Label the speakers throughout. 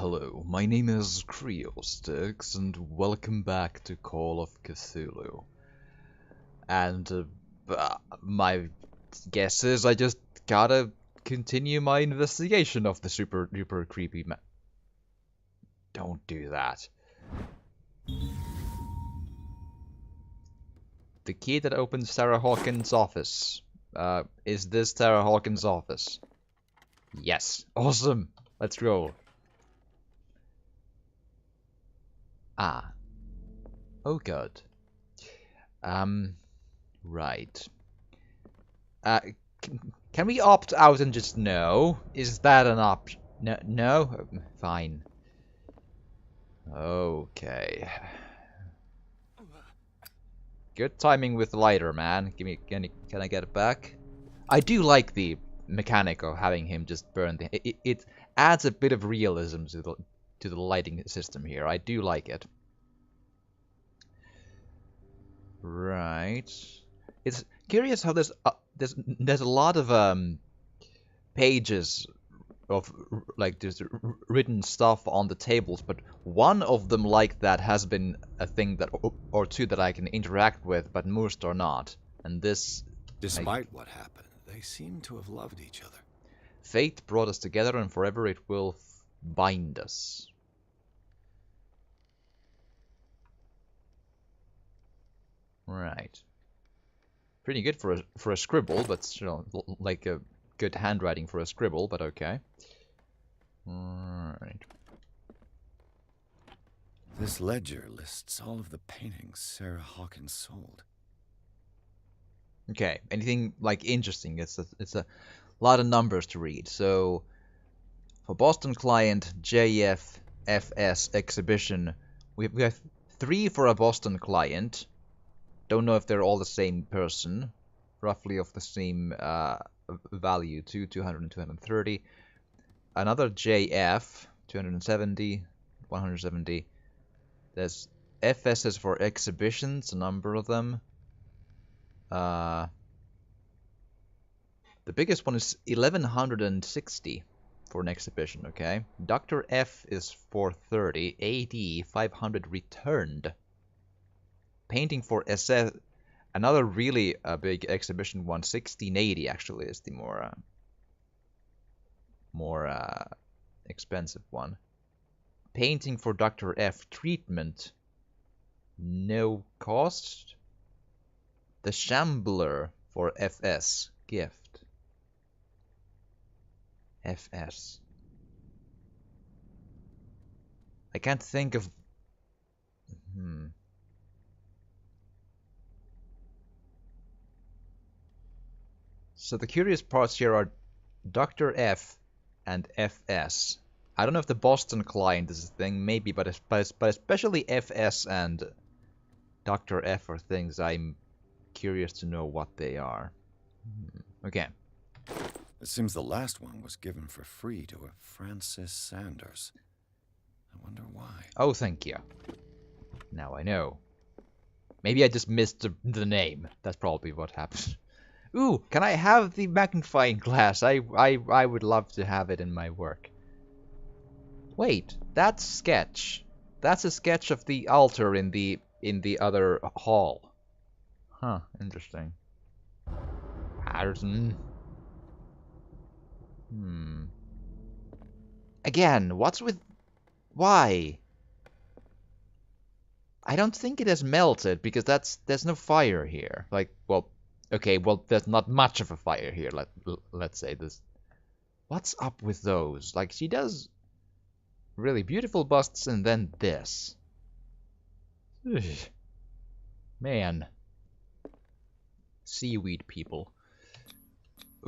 Speaker 1: Hello, my name is Creostix, and welcome back to Call of Cthulhu. And my guess is I just gotta continue my investigation of the super duper creepy man. Don't do that. The key that opens Sarah Hawkins' office. Is this Sarah Hawkins' office? Yes. Awesome. Let's go. Ah. Oh god. Right. Can we opt out and just no? Is that an option? No, no? Fine. Okay. Good timing with the lighter, man. Can I get it back? I do like the mechanic of having him just burn the. It adds a bit of realism to the lighting system here. I do like it. Right. It's curious how there's a lot of pages of like there's written stuff on the tables, but one of them like that has been a thing that or two that I can interact with, but most are not. And this,
Speaker 2: despite what happened, they seem to have loved each other.
Speaker 1: Fate brought us together, and forever it will bind us. Right. Pretty good for a scribble, but you know, like a good handwriting for a scribble, but okay. Alright.
Speaker 2: This ledger lists all of the paintings Sarah Hawkins sold.
Speaker 1: Okay, anything like interesting? It's a lot of numbers to read. So for Boston client JFFS exhibition, we have 3 for a Boston client. Don't know if they're all the same person, roughly of the same value, 200 and 230. Another JF, 270, 170. There's FSs for exhibitions, a number of them. The biggest one is 1160 for an exhibition, okay? Dr. F is 430, AD 500 returned. Painting for SS, another really big exhibition one, 1680 actually is the more expensive one. Painting for Dr. F, treatment, no cost. The Shambler for FS, gift. FS. I can't think of... So the curious parts here are Dr. F and FS. I don't know if the Boston client is a thing, maybe, but especially FS and Dr. F are things I'm curious to know what they are. Okay.
Speaker 2: It seems the last one was given for free to a Francis Sanders. I wonder why.
Speaker 1: Oh, thank you. Now I know. Maybe I just missed the name. That's probably what happened. Ooh, can I have the magnifying glass? I would love to have it in my work. Wait, that's sketch. That's a sketch of the altar in the other hall. Huh, interesting. Patterson. Again, what's with... Why? I don't think it has melted because there's no fire here. Like, well, okay, well, there's not much of a fire here. Let's say this. What's up with those? Like, she does really beautiful busts and then this. Ugh. Man. Seaweed people.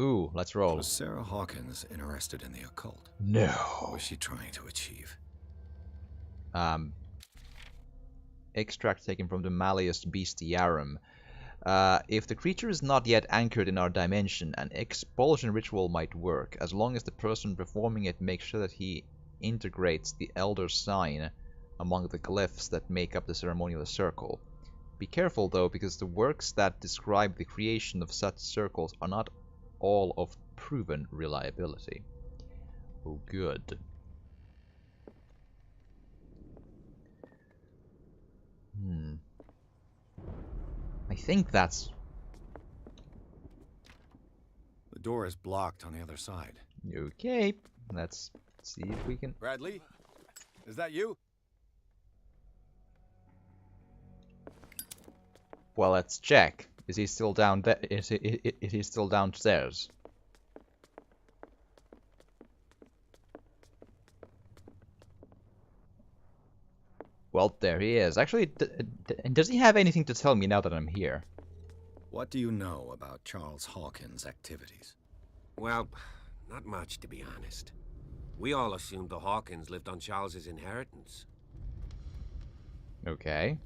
Speaker 1: Ooh, let's roll.
Speaker 2: Was Sarah Hawkins interested in the occult?
Speaker 1: No.
Speaker 2: What was she trying to achieve?
Speaker 1: Extract taken from the Malleus Bestiarum. If the creature is not yet anchored in our dimension, an expulsion ritual might work, as long as the person performing it makes sure that he integrates the Elder Sign among the glyphs that make up the ceremonial circle. Be careful, though, because the works that describe the creation of such circles are not all of proven reliability. Oh, good. I think that's...
Speaker 2: The door is blocked on the other side.
Speaker 1: Okay, let's see if we can...
Speaker 2: Bradley? Is that you?
Speaker 1: Well, let's check. Is he still down there? Is he still downstairs? Well, there he is. Actually, does he have anything to tell me now that I'm here?
Speaker 2: What do you know about Charles Hawkins' activities?
Speaker 3: Well, not much, to be honest. We all assumed the Hawkins lived on Charles's inheritance.
Speaker 1: Okay.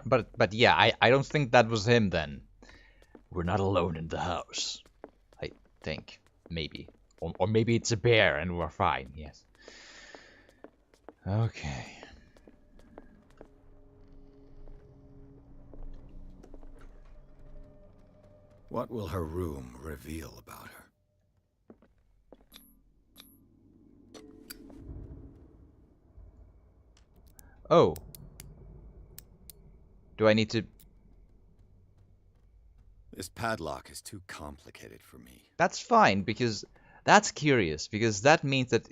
Speaker 1: But yeah, I don't think that was him then. We're not alone in the house. I think. Maybe. Or maybe it's a bear and we're fine, yes. Okay.
Speaker 2: What will her room reveal about her?
Speaker 1: Oh. Do I need to...
Speaker 2: This padlock is too complicated for me.
Speaker 1: That's fine, because... That's curious, because that means that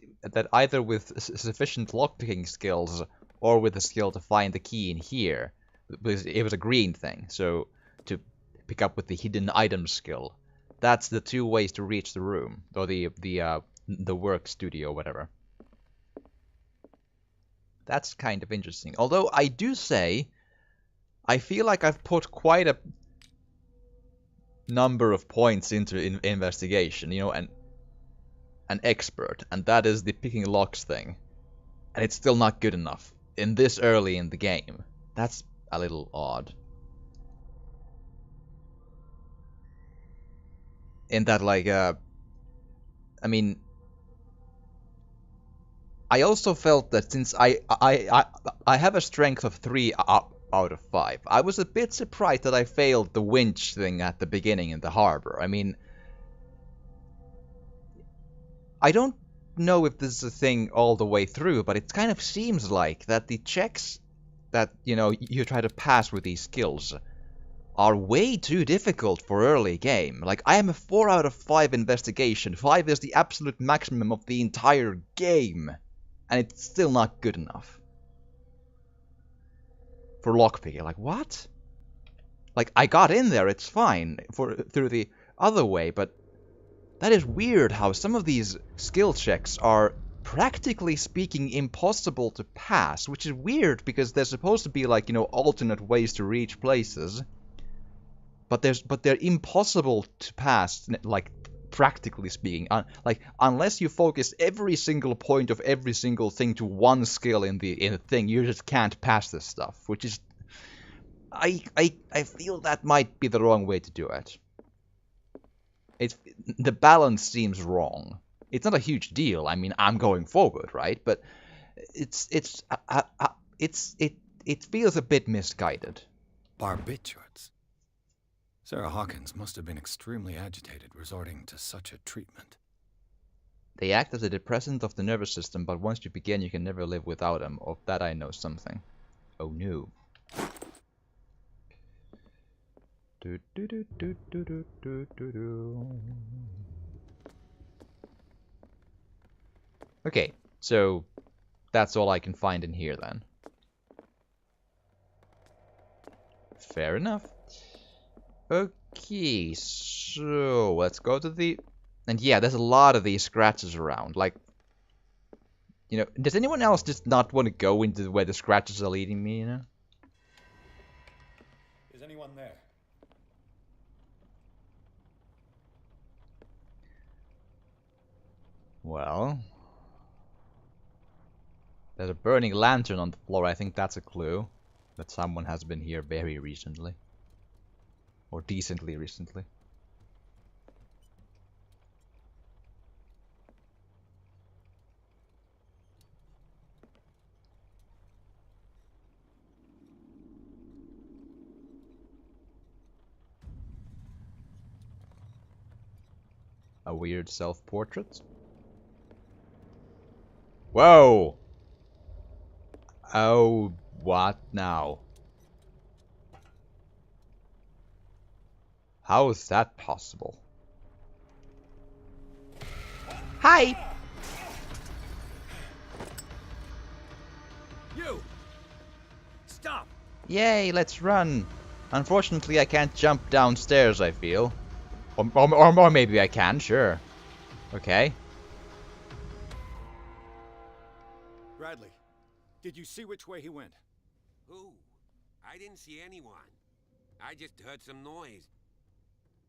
Speaker 1: either with sufficient lockpicking skills, or with the skill to find the key in here, because it was a green thing, so to pick up with the hidden item skill, that's the two ways to reach the room, or the work studio, whatever. That's kind of interesting. Although I do say, I feel like I've put quite a number of points into investigation, you know, and an expert, and that is the picking locks thing, and it's still not good enough in this early in the game. That's a little odd. In that, like, I mean, I also felt that since I have a strength of 3 out of 5, I was a bit surprised that I failed the winch thing at the beginning in the harbor. I mean, I don't know if this is a thing all the way through, but it kind of seems like that the checks that, you know, you try to pass with these skills are way too difficult for early game. Like, I am a 4 out of 5 investigation. 5 is the absolute maximum of the entire game, and it's still not good enough for lockpicking. Like, what? Like, I got in there, it's fine through the other way, but that is weird how some of these skill checks are, practically speaking, impossible to pass, which is weird because they're supposed to be like, you know, alternate ways to reach places, but they're impossible to pass, like, practically speaking. Like, unless you focus every single point of every single thing to one skill in the thing, you just can't pass this stuff, which is... I feel that might be the wrong way to do it. The balance seems wrong. It's not a huge deal. I mean, I'm going forward, right? But it feels a bit misguided.
Speaker 2: Barbiturates? Sarah Hawkins must have been extremely agitated resorting to such a treatment.
Speaker 1: They act as a depressant of the nervous system, but once you begin, you can never live without them. Of that I know something. Oh no. Okay, so that's all I can find in here then. Fair enough. Okay, so let's go to the... And yeah, there's a lot of these scratches around. Like, you know, does anyone else just not want to go into where the scratches are leading me, you know?
Speaker 2: Is anyone there?
Speaker 1: Well, there's a burning lantern on the floor. I think that's a clue that someone has been here very recently. Or decently recently. A weird self-portrait? Whoa! Oh What now? How is that possible? Hi!
Speaker 3: You! Stop!
Speaker 1: Yay, let's run! Unfortunately, I can't jump downstairs, I feel. Or maybe I can, sure. Okay.
Speaker 2: Bradley, did you see which way he went?
Speaker 3: Who? I didn't see anyone. I just heard some noise.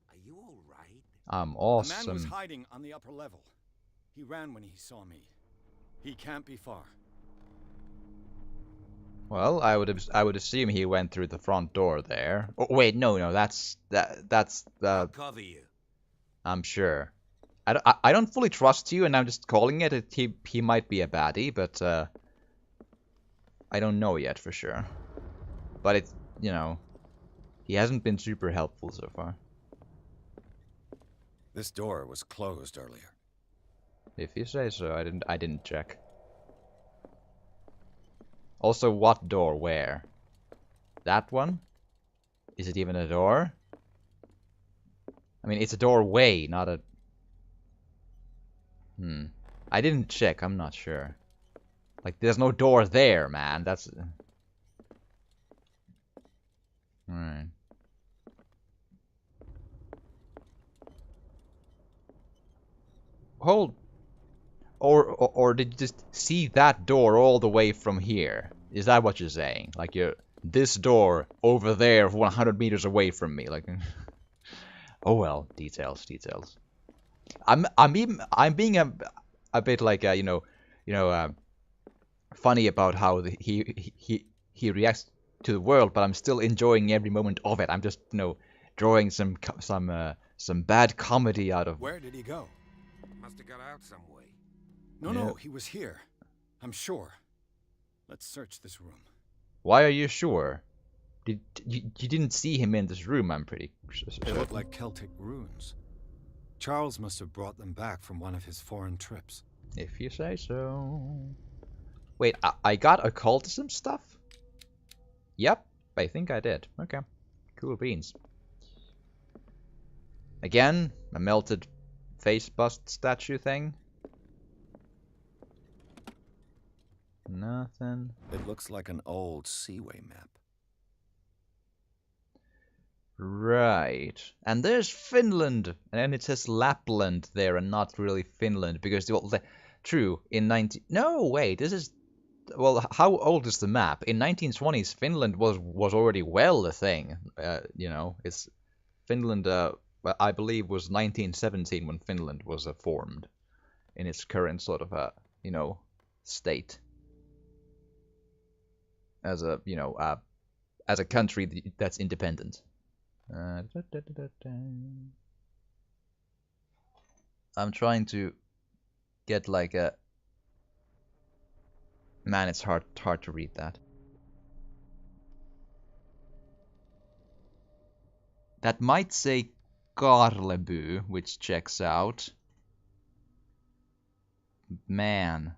Speaker 3: Are you all right?
Speaker 1: I'm
Speaker 2: A man was
Speaker 1: awesome.
Speaker 2: hiding on the upper level. He ran when he saw me. He can't be far.
Speaker 1: Well, I would assume he went through the front door there. Oh, wait, no, that's
Speaker 3: I'll cover you.
Speaker 1: I'm sure. I don't fully trust you, and I'm just calling it. He might be a baddie, but I don't know yet for sure. But it's, you know, he hasn't been super helpful so far.
Speaker 2: This door was closed earlier.
Speaker 1: If you say so, I didn't check. Also, what door? Where? That one? Is it even a door? I mean, it's a doorway, not a... I didn't check, I'm not sure. Like, there's no door there, man. That's... Alright. Hold... Or did you just see that door all the way from here? Is that what you're saying? Like, you're... This door over there 100 meters away from me, like... Oh well, details. I'm being a bit like funny about how he reacts to the world, but I'm still enjoying every moment of it. I'm just drawing some bad comedy out of.
Speaker 2: Where did he go?
Speaker 3: Must have got out some way.
Speaker 2: No, he was here. I'm sure. Let's search this room.
Speaker 1: Why are you sure? You didn't see him in this room, I'm pretty sure.
Speaker 2: They look like Celtic runes. Charles must have brought them back from one of his foreign trips.
Speaker 1: If you say so. Wait, I got occultism stuff? Yep, I think I did. Okay, cool beans. Again, a melted face bust statue thing. Nothing.
Speaker 2: It looks like an old Seaway map.
Speaker 1: Right. And there's Finland. And it says Lapland there and not really Finland. Because, true, in 19... No, wait, this is... Well, how old is the map? In 1920s, Finland was already well a thing. It's... Finland, I believe, was 1917 when Finland was formed. In its current sort of, state. As a, as a country that's independent. I'm trying to get like a... Man, it's hard to read that. That might say Karleby, which checks out. Man.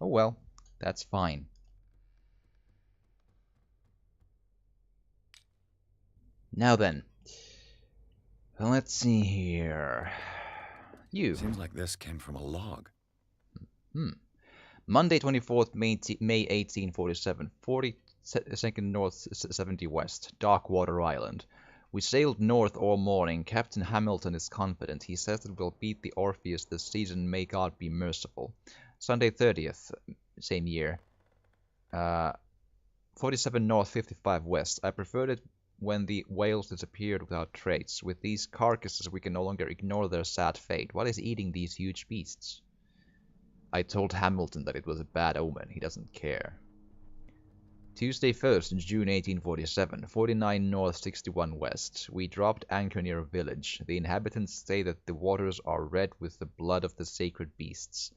Speaker 1: Oh well, that's fine. Now then, let's see here. You.
Speaker 2: Seems like this came from a log.
Speaker 1: Monday 24th May 1847, 42nd North 70 West, Darkwater Island. We sailed north all morning. Captain Hamilton is confident. He says that we'll beat the Orpheus this season. May God be merciful. Sunday 30th, same year. 47 North 55 West. I preferred it when the whales disappeared without trace. With these carcasses we can no longer ignore their sad fate. What is eating these huge beasts? I told Hamilton that it was a bad omen. He doesn't care. Tuesday 1st, June 1847, 49 North 61 West. We dropped anchor near a village. The inhabitants say that the waters are red with the blood of the sacred beasts,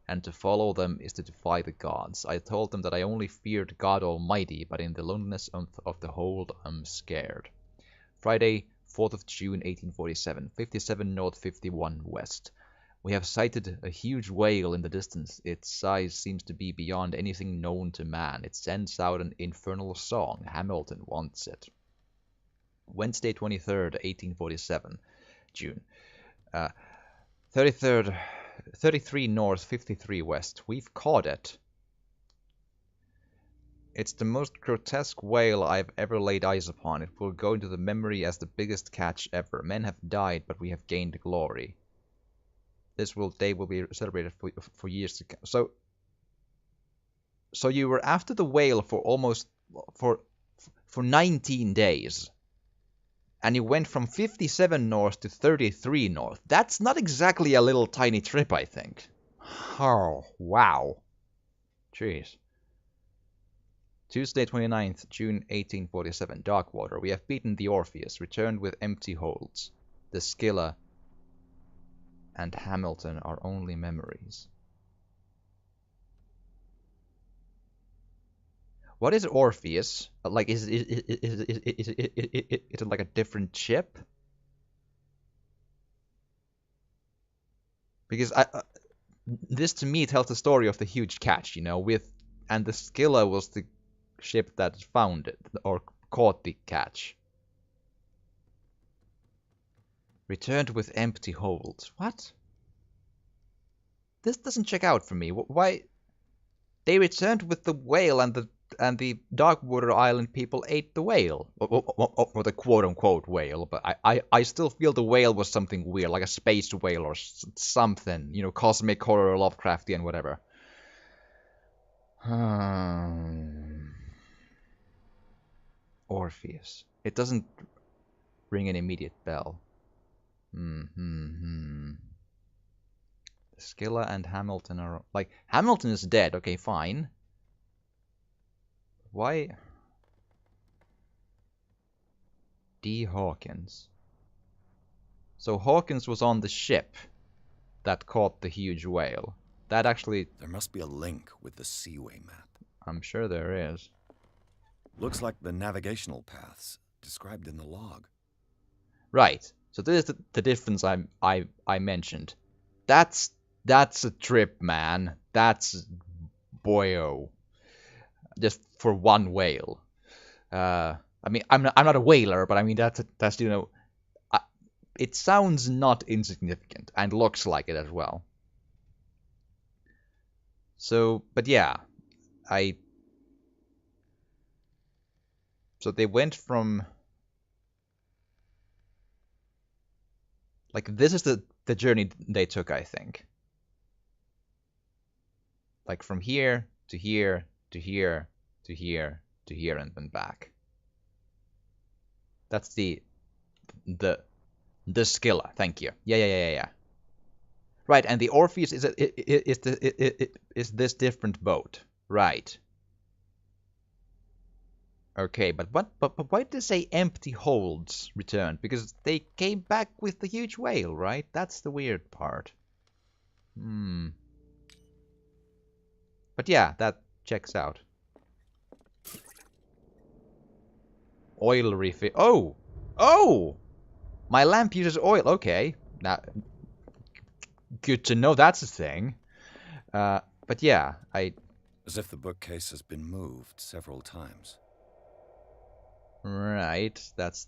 Speaker 1: and to follow them is to defy the gods. I told them that I only feared God Almighty, but in the loneliness of the hold, I'm scared. Friday, 4th of June 1847, 57 North 51 West. We have sighted a huge whale in the distance. Its size seems to be beyond anything known to man. It sends out an infernal song. Hamilton wants it. Wednesday, 23rd, 1847, June. 33rd, 33 north, 53 west. We've caught it. It's the most grotesque whale I've ever laid eyes upon. It will go into the memory as the biggest catch ever. Men have died, but we have gained glory. This day will be celebrated for years to come. So you were after the whale for 19 days, and you went from 57 north to 33 north. That's not exactly a little tiny trip, I think. Oh, wow. Jeez. Tuesday, 29th, June 1847, Darkwater. We have beaten the Orpheus, returned with empty holds. The Scylla and Hamilton are only memories. What is Orpheus? Like, is it like a different ship? Because this to me tells the story of the huge catch, you know, and the Scylla was the ship that found it or caught the catch. Returned with empty holds. What? This doesn't check out for me. Why? They returned with the whale, and the Darkwater Island people ate the whale, or the quote-unquote whale. But I still feel the whale was something weird, like a space whale or something, you know, cosmic horror, Lovecraftian, whatever. Orpheus. It doesn't ring an immediate bell. Scylla and Hamilton are... Like, Hamilton is dead, okay, fine. Why? D. Hawkins. So Hawkins was on the ship that caught the huge whale. That actually...
Speaker 2: There must be a link with the Seaway map.
Speaker 1: I'm sure there is.
Speaker 2: Looks like the navigational paths described in the log.
Speaker 1: Right. So this is the difference I mentioned. That's a trip, man. That's boyo. Just for one whale. I mean, I'm not a whaler, but I mean that's you know, it sounds not insignificant and looks like it as well. So, but yeah, so they went from, like, this is the journey they took, I think. Like from here to here to here to here to here and then back. That's the Scylla. Thank you. Yeah. Right, and the Orpheus is this different boat, right? Okay, but why did they say empty holds returned? Because they came back with the huge whale, right? That's the weird part. But yeah, that checks out. Oil refill. Oh! My lamp uses oil. Okay, now good to know that's a thing. But yeah,
Speaker 2: As if the bookcase has been moved several times.
Speaker 1: Right, that's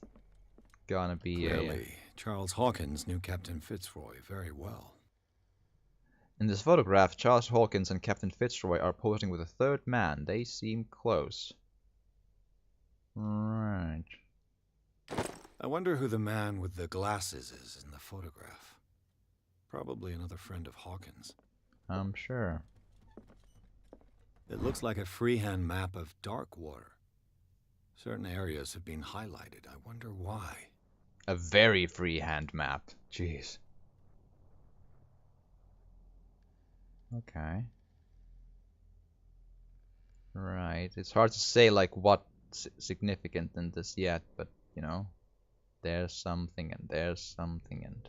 Speaker 1: gonna be
Speaker 2: Clearly, Charles Hawkins knew Captain Fitzroy very well.
Speaker 1: In this photograph, Charles Hawkins and Captain Fitzroy are posing with a third man. They seem close. Right.
Speaker 2: I wonder who the man with the glasses is in the photograph. Probably another friend of Hawkins.
Speaker 1: I'm sure.
Speaker 2: It looks like a freehand map of Darkwater. Certain areas have been highlighted. I wonder why.
Speaker 1: A very freehand map. Jeez. Okay. Right. It's hard to say like what's significant in this yet, but you know, there's something and there's something and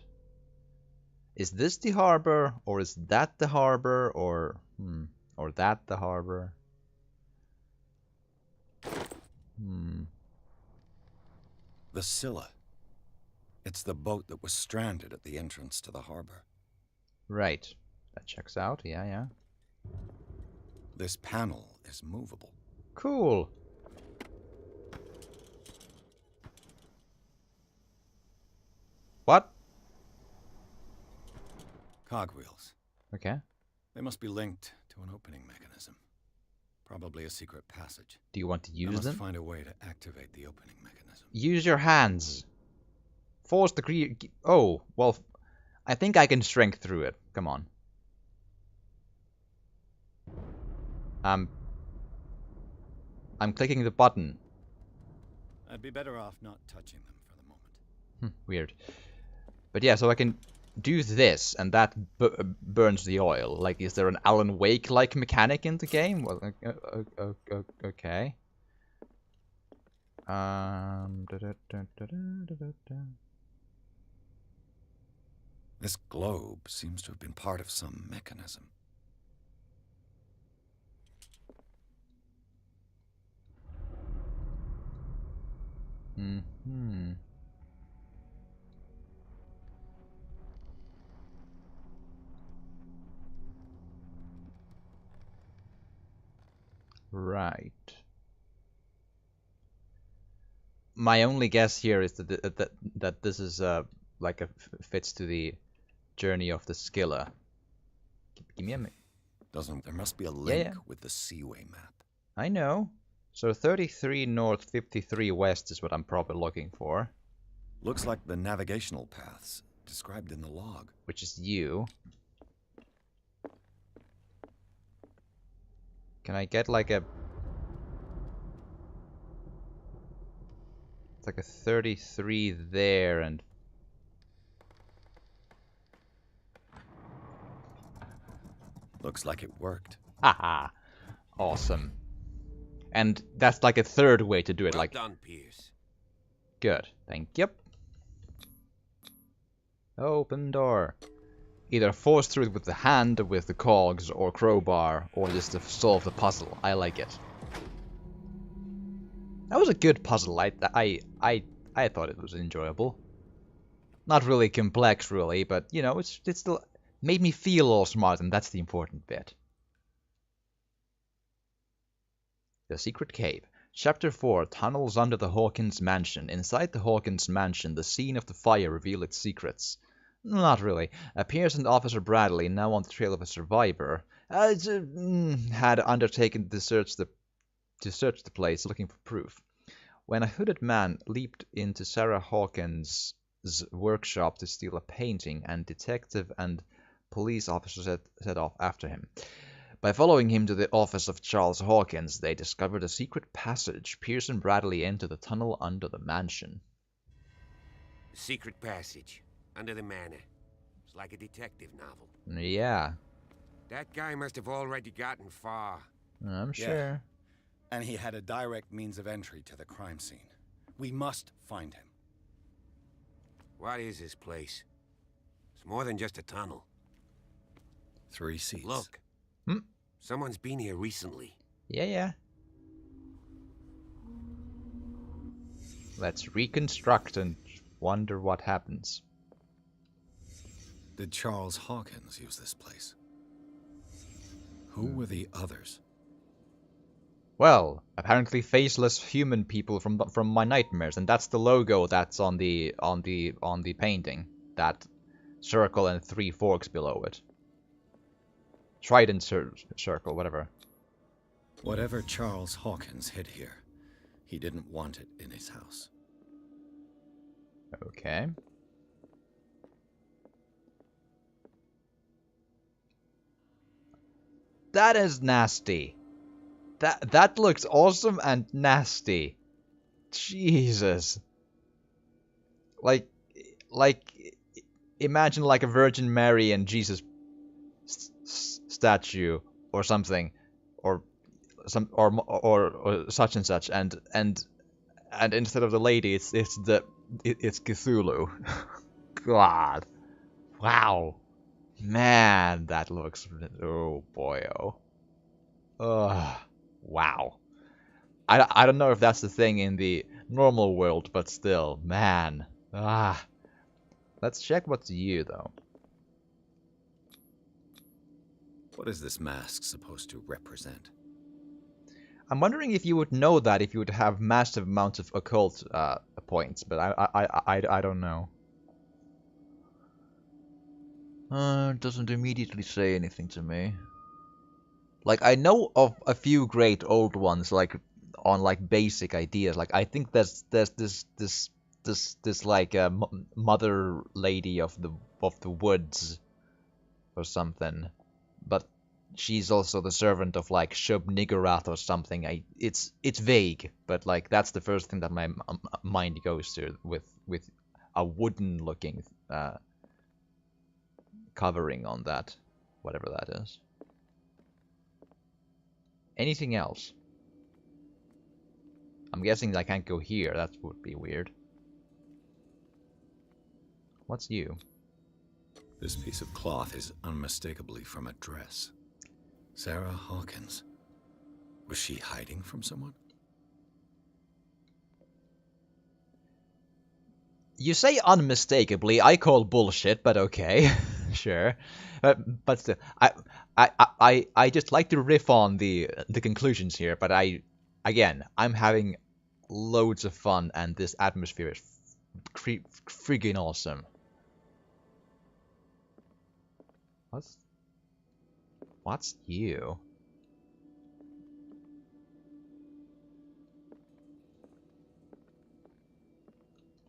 Speaker 1: is this the harbor or is that the harbor or that the harbor?
Speaker 2: The Scylla. It's the boat that was stranded at the entrance to the harbor.
Speaker 1: Right. That checks out. Yeah, yeah.
Speaker 2: This panel is movable.
Speaker 1: Cool. What?
Speaker 2: Cogwheels.
Speaker 1: Okay.
Speaker 2: They must be linked to an opening mechanism. Probably a secret passage.
Speaker 1: Do you want to
Speaker 2: I
Speaker 1: use
Speaker 2: must
Speaker 1: them?
Speaker 2: find a way to activate the opening mechanism.
Speaker 1: Use your hands. Force the Oh, well, I think I can strength through it. Come on. I'm clicking the button.
Speaker 2: I'd be better off not touching them for the moment.
Speaker 1: Weird. But yeah, so I can do this, and that burns the oil. Like, is there an Alan Wake-like mechanic in the game? Well, okay.
Speaker 2: This globe seems to have been part of some mechanism.
Speaker 1: Right. My only guess here is that this is like fits to the journey of the Skilla. Give me a minute.
Speaker 2: There must be a link
Speaker 1: Yeah.
Speaker 2: with the Seaway map.
Speaker 1: I know. So 33 north, 53 west is what I'm probably looking for.
Speaker 2: Looks like the navigational paths described in the log.
Speaker 1: Which is you. Can I get like a... It's like a 33 there and...
Speaker 2: Looks like it worked.
Speaker 1: Haha! Awesome. And that's like a third way to do it,
Speaker 3: Well
Speaker 1: like...
Speaker 3: done, Pierce.
Speaker 1: Good. Thank you. Open door. Either force through it with the hand, with the cogs, or crowbar, or just to solve the puzzle. I like it. That was a good puzzle. I thought it was enjoyable. Not really complex, really, but you know, it still made me feel all smart, and that's the important bit. The Secret Cave. Chapter 4. Tunnels under the Hawkins mansion. Inside the Hawkins mansion, the scene of the fire revealed its secrets. Not really. Pierce and Officer Bradley, now on the trail of a survivor, had undertaken to search the place, looking for proof. When a hooded man leaped into Sarah Hawkins' workshop to steal a painting, and detective and police officers set off after him. By following him to the office of Charles Hawkins, they discovered a secret passage. Pierce and Bradley enter the tunnel under the mansion.
Speaker 3: Secret passage. Under the manor. It's like a detective novel.
Speaker 1: Yeah,
Speaker 3: That guy must have already gotten far.
Speaker 1: I'm
Speaker 2: Yeah.
Speaker 1: sure.
Speaker 2: And he had a direct means of entry to the crime scene. We must find him.
Speaker 3: What is this place? It's more than just a tunnel.
Speaker 2: 3 seats.
Speaker 3: Look. Someone's been here recently.
Speaker 1: Yeah. Let's reconstruct and wonder what happens.
Speaker 2: Did Charles Hawkins use this place? Who were the others?
Speaker 1: Well, apparently faceless human people from my nightmares, and that's the logo that's on the painting. That circle and 3 forks below it. Trident circle, whatever.
Speaker 2: Whatever Charles Hawkins hid here, he didn't want it in his house.
Speaker 1: Okay. That is nasty. That looks awesome and nasty. Jesus. Like imagine like a Virgin Mary and Jesus statue or something, or such and such, and instead of the lady, it's Cthulhu. God, wow, man, that looks, oh boy, wow. I don't know if that's the thing in the normal world, but still, man, Let's check what's you though.
Speaker 2: What is this mask supposed to represent?
Speaker 1: I'm wondering if you would know that if you would have massive amounts of occult points, but I don't know. It doesn't immediately say anything to me. Like, I know of a few great old ones, like on like basic ideas. Like, I think there's this like mother lady of the woods or something, but she's also the servant of like Shub Niggurath or something. It's vague, but like that's the first thing that my mind goes to with a wooden looking covering on that, whatever that is. Anything else? I'm guessing I can't go here. That would be weird. What's you?
Speaker 2: This piece of cloth is unmistakably from a dress. Sarah Hawkins. Was she hiding from someone?
Speaker 1: You say unmistakably. I call bullshit, but okay, sure. But still, I just like to riff on the conclusions here. But I'm having loads of fun, and this atmosphere is friggin' awesome. What's you?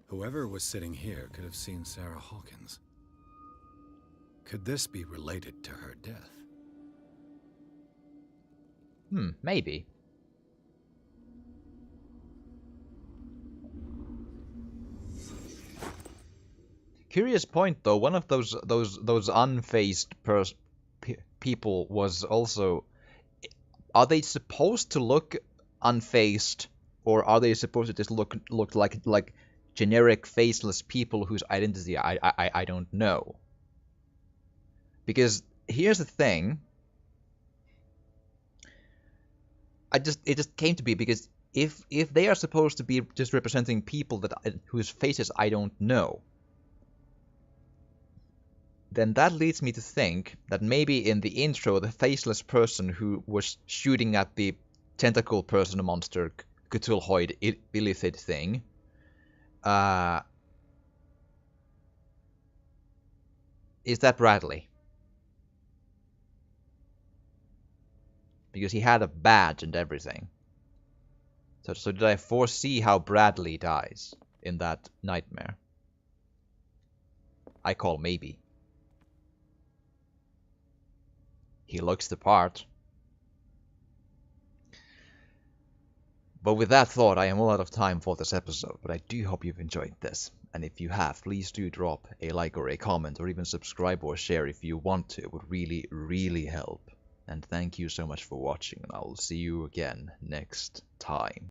Speaker 2: Whoever was sitting here could have seen Sarah Hawkins. Could this be related to her death?
Speaker 1: Maybe. Curious point though. One of those unfazed people was also. Are they supposed to look unfazed, or are they supposed to just look like generic faceless people whose identity I don't know? Because here's the thing. It just came to be because if they are supposed to be just representing people whose faces I don't know, then that leads me to think that maybe in the intro, the faceless person who was shooting at the tentacle person monster Cthulhuoid illithid thing, is that Bradley? Because he had a badge and everything. So did I foresee how Bradley dies in that nightmare? I call maybe. He looks the part. But with that thought, I am all out of time for this episode, but I do hope you've enjoyed this. And if you have, please do drop a like or a comment, or even subscribe or share if you want to. It would really, really help. And thank you so much for watching, and I will see you again next time.